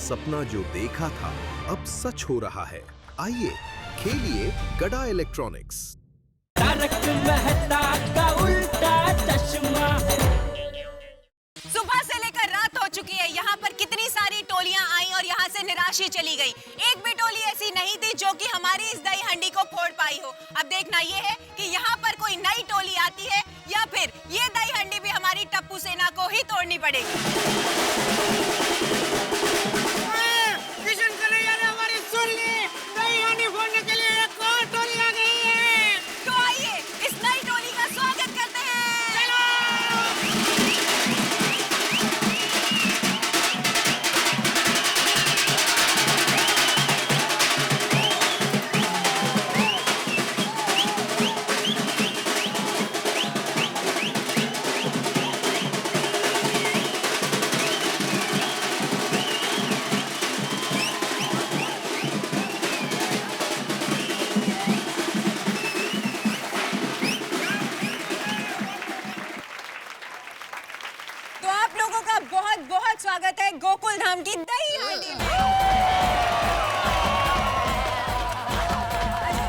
सपना जो देखा था अब सच हो रहा है। आइए खेलिए गड़ा इलेक्ट्रॉनिक्स। तारक मेहता का उल्टा चश्मा। सुबह से लेकर रात हो चुकी है, यहाँ पर कितनी सारी टोलियां आई और यहाँ से निराश ही चली गई। एक भी टोली ऐसी नहीं थी जो कि हमारी इस दही हंडी को फोड़ पाई हो। अब देखना ये है कि यहाँ पर कोई नई टोली आती है या फिर ये दही हंडी भी हमारी टप्पू सेना को ही तोड़नी पड़ेगी। बहुत बहुत स्वागत है गोकुल धाम की दही हंडी में।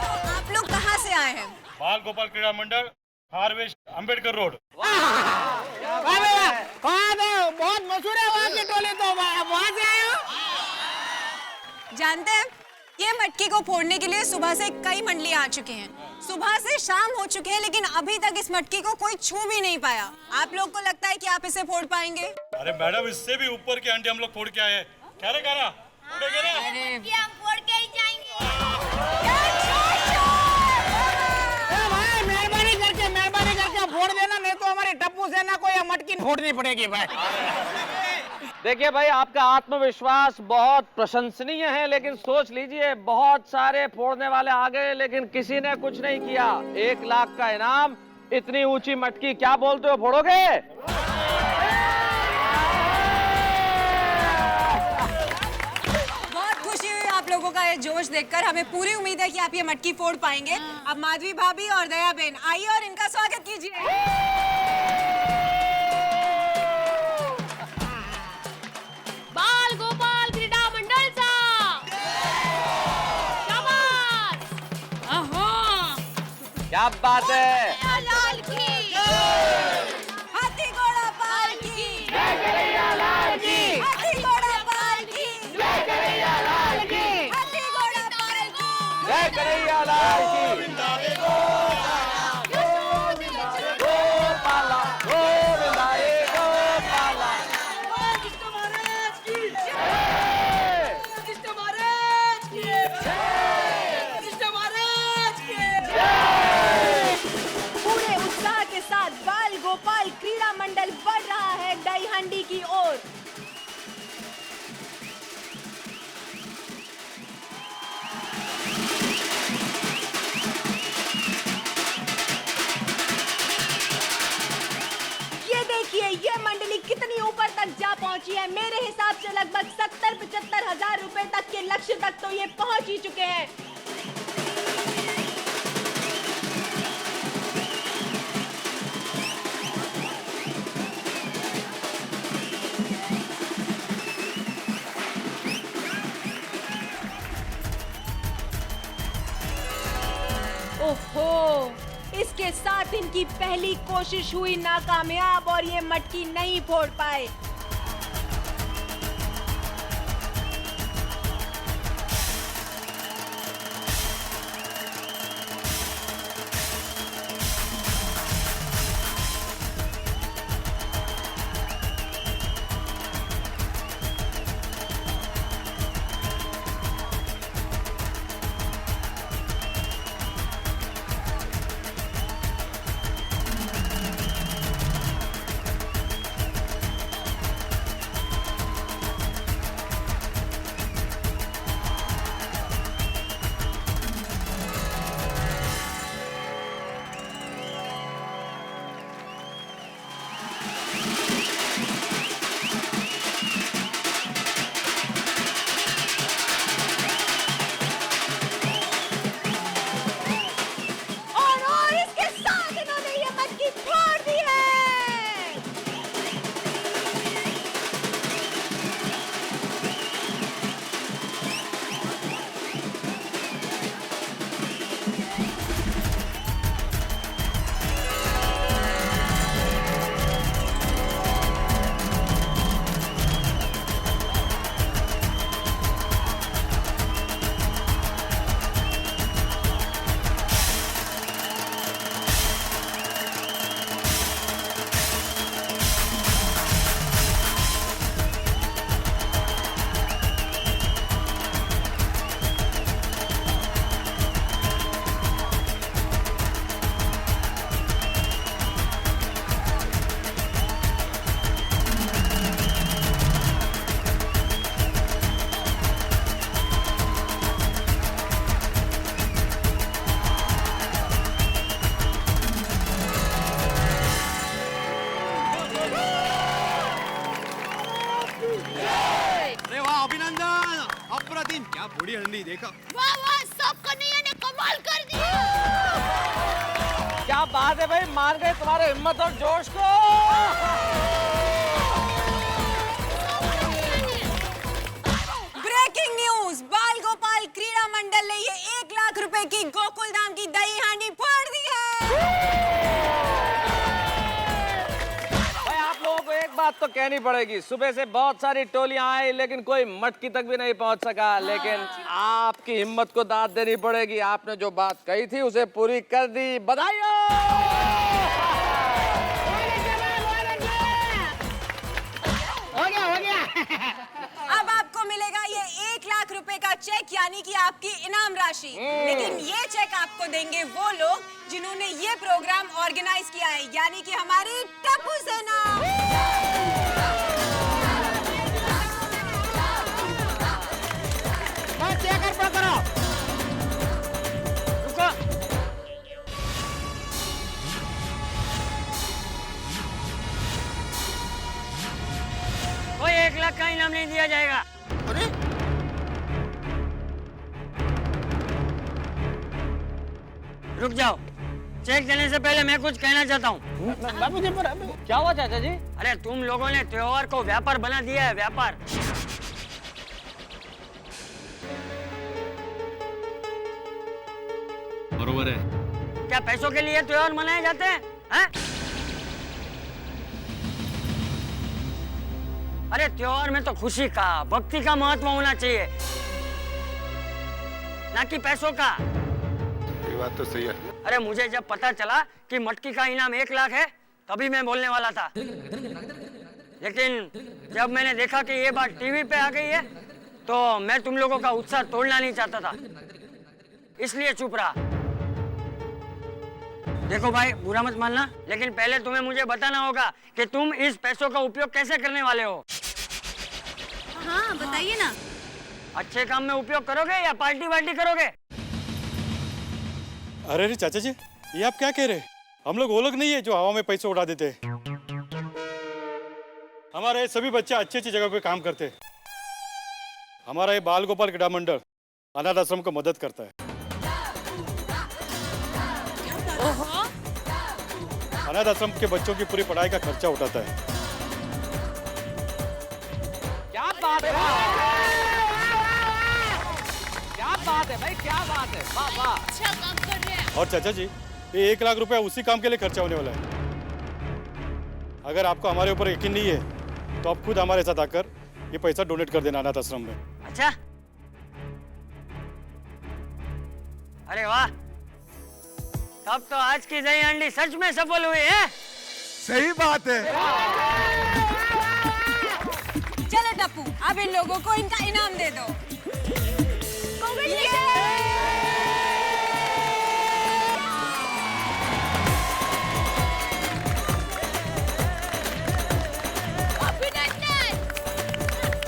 तो आप लोग कहाँ से आए हैं? बाल गोपाल क्रीड़ा मंडल, हार्वेस्ट, अंबेडकर रोड। बहुत मशहूर है वहाँ की टोली, तो वहाँ से आए हो? जानते हैं ये मटकी को फोड़ने के लिए सुबह से कई मंडली आ चुके हैं। सुबह से शाम हो चुके हैं लेकिन अभी तक इस मटकी को कोई छू भी नहीं पाया। आप लोग को लगता है कि आप इसे फोड़ पाएंगे? अरे मैडम, इससे भी ऊपर की हंडी हम लोग फोड़ के आए हैं। क्या रे गाना? फोड़ेंगे ना? हम फोड़ के ही जाएंगे। भाई मेहरबानी करके फोड़ देना, नहीं तो हमारी टप्पू सेना को यह मटकी फोड़नी पड़ेगी भाई। देखिए भाई, आपका आत्मविश्वास बहुत प्रशंसनीय है, लेकिन सोच लीजिए बहुत सारे फोड़ने वाले आ गए लेकिन किसी ने कुछ नहीं किया। 1 लाख का इनाम, इतनी ऊंची मटकी, क्या बोलते हो, फोड़ोगे? बहुत खुशी हुई आप लोगों का ये जोश देखकर। हमें पूरी उम्मीद है कि आप ये मटकी फोड़ पाएंगे। अब माधवी भाभी और दया बहन आइए और इनका स्वागत कीजिए। बाल गोपाल क्रीड़ा मंडल सा शाबाश। क्या बात है। लाल की हाथी घोड़ा पाल की, जय कन्हैया लाल की, हाथी घोड़ा पाल की, जय कन्हैया लाल की, हाथी घोड़ा पाल की। जय कन्हैया लाल की। गोपाला गोविंदा रे गोपाला। पूरे उत्साह के साथ बाल गोपाल क्रीड़ा मंडल बढ़ रहा है दही हंडी की ओर। ये देखिए ये मंडली कितनी ऊपर तक जा पहुंची है। मेरे हिसाब से लगभग 70-75 हजार रुपए तक के लक्ष्य तक तो ये पहुंच ही चुके हैं। ओहो, इसके साथ इनकी पहली कोशिश हुई नाकामयाब और ये मटकी नहीं फोड़ पाए। लेकिन क्या बड़ी हंडी देखा। वाह वाह, सब कन्हैया ने कमाल कर दिया। क्या बात है भाई, मान गए तुम्हारे हिम्मत और जोश को। ब्रेकिंग न्यूज, बाल गोपाल क्रीड़ा मंडल ने ये 1 लाख रुपए की गोकुल धाम की दही हांडी फोड़ दी है। भाई आप लोगों को एक बात तो कहनी पड़ेगी, सुबह से बहुत सारी टोलियां आई लेकिन कोई मटकी तक भी नहीं पहुंच सका। लेकिन आपकी हिम्मत को दाद देनी पड़ेगी, आपने जो बात कही थी उसे पूरी कर दी। बधाई हो। हो गया। अब आपको मिलेगा ये 1 लाख रुपए का चेक, यानी कि आपकी इनाम राशि। लेकिन ये चेक आपको देंगे वो लोग जिन्होंने ये प्रोग्राम ऑर्गेनाइज किया है, यानी कि हमारी टप्पू सेना। बस चेक कर करो। रुको। कोई 1 लाख का इनाम नहीं दिया जाएगा। अरे रुक जाओ, चेक देने से पहले मैं कुछ कहना चाहता हूँ। क्या हुआ चाचा जी? अरे तुम लोगों ने त्योहार को व्यापार बना दिया है, व्यापार। बरोबर है। क्या पैसों के लिए त्योहार मनाए जाते हैं? हैं? अरे त्योहार में तो खुशी का, भक्ति का महत्व होना चाहिए, ना कि पैसों का। ये बात तो सही है। अरे मुझे जब पता चला कि मटकी का इनाम 1 लाख है, तभी मैं बोलने वाला था। लेकिन जब मैंने देखा कि ये बात टीवी पे आ गई है, तो मैं तुम लोगों का उत्साह तोड़ना नहीं चाहता था, इसलिए चुप रहा। देखो भाई, बुरा मत मानना, लेकिन पहले तुम्हें मुझे बताना होगा कि तुम इस पैसों का उपयोग कैसे करने वाले हो। हाँ, बताइए ना। अच्छे काम में उपयोग करोगे या पार्टी वार्टी करोगे? अरे चाचा जी, ये आप क्या कह रहे हैं? हम लोग वो लोग नहीं है जो हवा में पैसे उड़ा देते। हमारे सभी बच्चे अच्छी अच्छी जगह पे काम करते हैं। हमारा ये बाल गोपाल क्रीड़ा मंडल अनाथ आश्रम को मदद करता है। अनाथ आश्रम के बच्चों की पूरी पढ़ाई का खर्चा उठाता है। क्या बात है, क्या बात है भाई, क्या बात है, वाह वाह। अच्छा काम कर रहे हैं। और चाचा जी, ये 1 लाख रुपया उसी काम के लिए खर्चा होने वाला है। अगर आपको हमारे ऊपर यकीन नहीं है तो आप खुद हमारे साथ आकर ये पैसा डोनेट कर देना अनाथ आश्रम में। अच्छा, अरे वाह, तब तो आज की दही हांडी सच में सफल हुई है। सही बात है। चलो टप्पू, अब इन लोगों को इनका इनाम दे दो।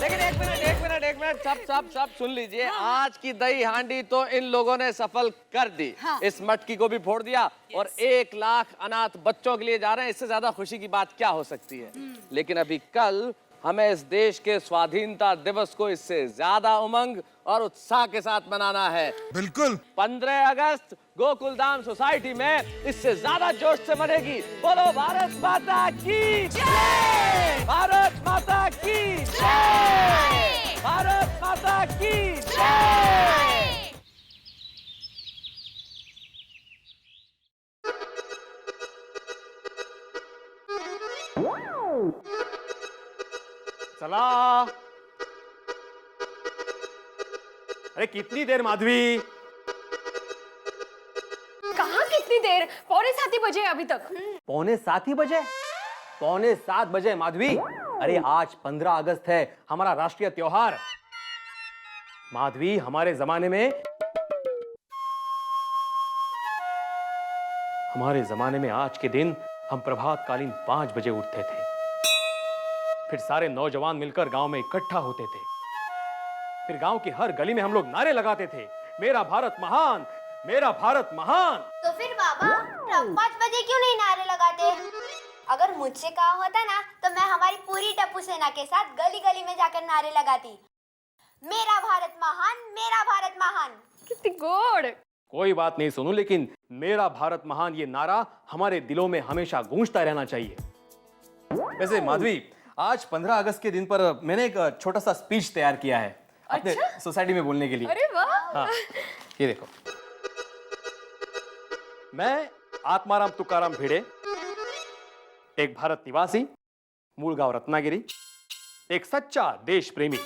लेकिन एक मिनट, सब सुन लीजिए। आज की दही हांडी तो इन लोगों ने सफल कर दी। हाँ। इस मटकी को भी फोड़ दिया और 1 लाख अनाथ बच्चों के लिए जा रहे हैं। इससे ज्यादा खुशी की बात क्या हो सकती है? लेकिन अभी कल हमें इस देश के स्वाधीनता दिवस को इससे ज्यादा उमंग और उत्साह के साथ मनाना है। बिल्कुल। 15 अगस्त गोकुलधाम सोसाइटी में इससे ज्यादा जोश से मनेगी। बोलो भारत माता की जय! भारत माता की जय! भारत माता की जय! चला। अरे कितनी देर माधवी? कहाँ कितनी देर? 6:45 बजे अभी तक। 6:45 बजे? 6:45 बजे माधवी? अरे आज 15 अगस्त है, हमारा राष्ट्रीय त्योहार। माधवी, हमारे जमाने में आज के दिन हम प्रभातकालीन 5 बजे उठते थे। फिर सारे नौजवान मिलकर गांव में इकट्ठा होते थे। फिर गांव की हर गली में हम लोग नारे लगाते थे, मेरा भारत महान, मेरा भारत महान। तो फिर बाबा, 5 बजे क्यों नहीं नारे लगाते? अगर मुझसे कहा होता ना, तो मैं हमारी पूरी टप्पू सेना के साथ गली गली में जाकर नारे लगाती। मेरा भारत महान, मेरा भारत महान। कितनी गोड़। कोई बात नहीं सोनू, लेकिन मेरा भारत महान ये नारा हमारे दिलों में हमेशा गूंजता रहना चाहिए। वैसे माधवी, आज 15 अगस्त के दिन पर मैंने एक छोटा सा स्पीच तैयार किया है अपने सोसाइटी में बोलने के लिए। अरे वाह। हाँ, ये देखो। मैं आत्माराम तुकाराम भिड़े, एक भारत निवासी, मूल गांव रत्नागिरी, एक सच्चा देश प्रेमी,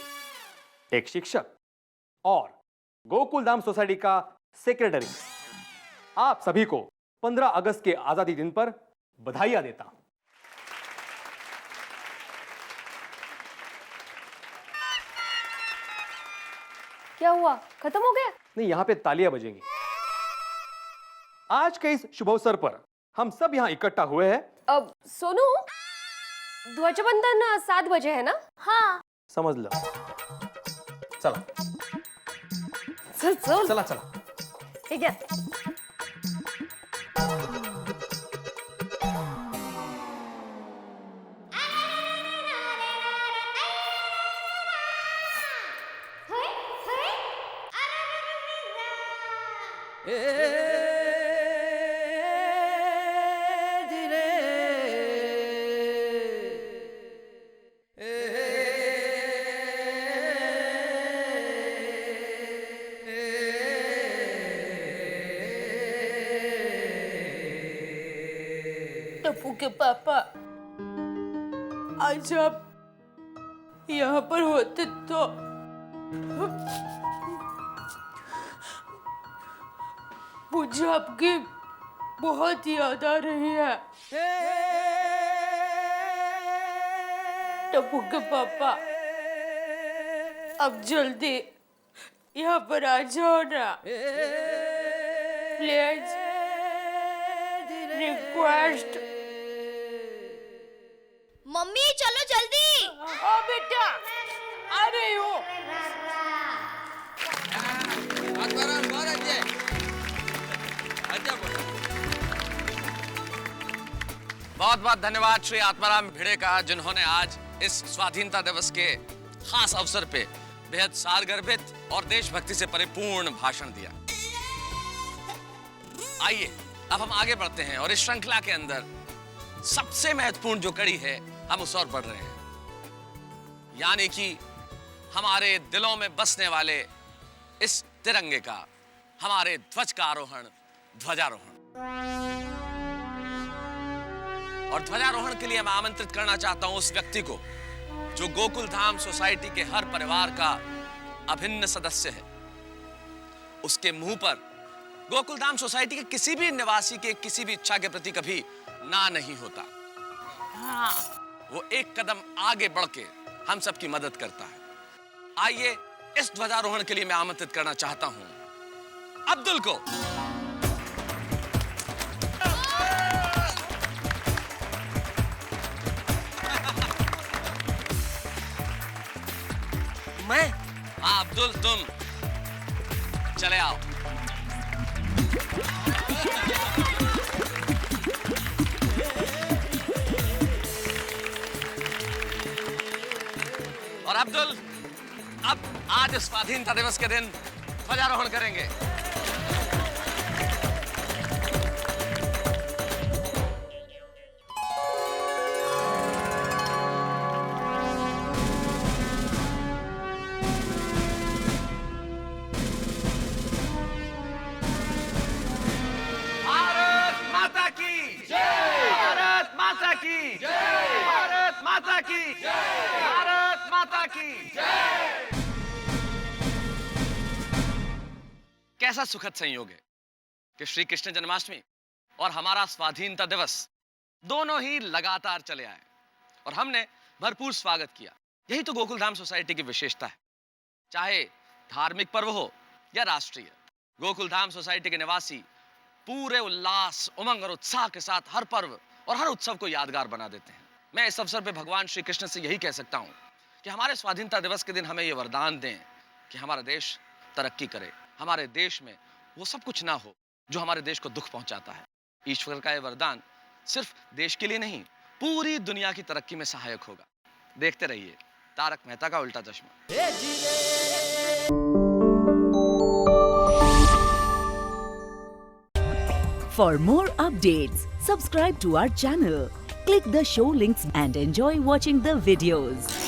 एक शिक्षक और गोकुल धाम सोसाइटी का सेक्रेटरी, आप सभी को 15 अगस्त के आजादी दिन पर बधाइयां देता हूं। क्या हुआ, खत्म हो गया? नहीं, यहां पे तालियां बजेंगी। आज के इस शुभ अवसर पर हम सब यहां इकट्ठा हुए हैं। अब सोनू, ध्वजवंदन 7 बजे है ना? हाँ। समझ लो। चला चल चल। चला चला। ठीक है। टप्पू के पापा, आज आप यहाँ पर होते तो मुझे आपकी बहुत याद आ रही है। टप्पू के पापा, अब जल्दी यहाँ पर आ जाओ ना, प्लीज, रिक्वेस्ट। मम्मी चलो जल्दी। हाँ बेटा, आ रही हूँ। बहुत बहुत धन्यवाद श्री आत्माराम भिड़े का, जिन्होंने आज इस स्वाधीनता दिवस के खास अवसर पे बेहद सारगर्भित और देशभक्ति से परिपूर्ण भाषण दिया। आइए अब हम आगे बढ़ते हैं और इस श्रृंखला के अंदर सबसे महत्वपूर्ण जो कड़ी है, हम उस ओर बढ़ रहे हैं, यानी कि हमारे दिलों में बसने वाले इस तिरंगे का, हमारे ध्वज का आरोहण, ध्वजारोहण। और ध्वजारोहण के लिए मैं आमंत्रित करना चाहता हूं उस व्यक्ति को जो गोकुल धाम सोसाइटी के हर परिवार का अभिन्न सदस्य है। उसके मुंह पर गोकुल धाम सोसाइटी के किसी भी निवासी के किसी भी इच्छा के प्रति कभी ना नहीं होता। हाँ, वो एक कदम आगे बढ़ के हम सबकी मदद करता है। आइए इस ध्वजारोहण के लिए मैं आमंत्रित करना चाहता हूं अब्दुल को। मैं? हाँ अब्दुल, तुम चले आओ। और अब्दुल, अब आज स्वाधीनता दिवस के दिन ध्वजारोहण करेंगे। भारत माता की जय, भारत माता की जय, भारत माता की जय, भारत माता की जय। कैसा सुखद संयोग है कि श्री कृष्ण जन्माष्टमी और हमारा स्वाधीनता दिवस दोनों ही लगातार चले आए और हमने भरपूर स्वागत किया। यही तो गोकुल धाम सोसाइटी की विशेषता है। चाहे धार्मिक पर्व हो या राष्ट्रीय, गोकुल धाम सोसाइटी के निवासी पूरे उल्लास, उमंग और उत्साह के साथ हर पर्व और हर उत्सव को यादगार बना देते हैं। मैं इस अवसर पे भगवान श्री कृष्ण से यही कह सकता हूँ कि हमारे स्वाधीनता दिवस के दिन हमें ये वरदान दें कि हमारा देश तरक्की करे, हमारे देश में वो सब कुछ ना हो जो हमारे देश को दुख पहुंचाता है। ईश्वर का ये वरदान सिर्फ देश के लिए नहीं, पूरी दुनिया की तरक्की में सहायक होगा। देखते रहिए तारक मेहता का उल्टा चश्मा। For more updates, subscribe to our channel, click the show links and enjoy watching the videos.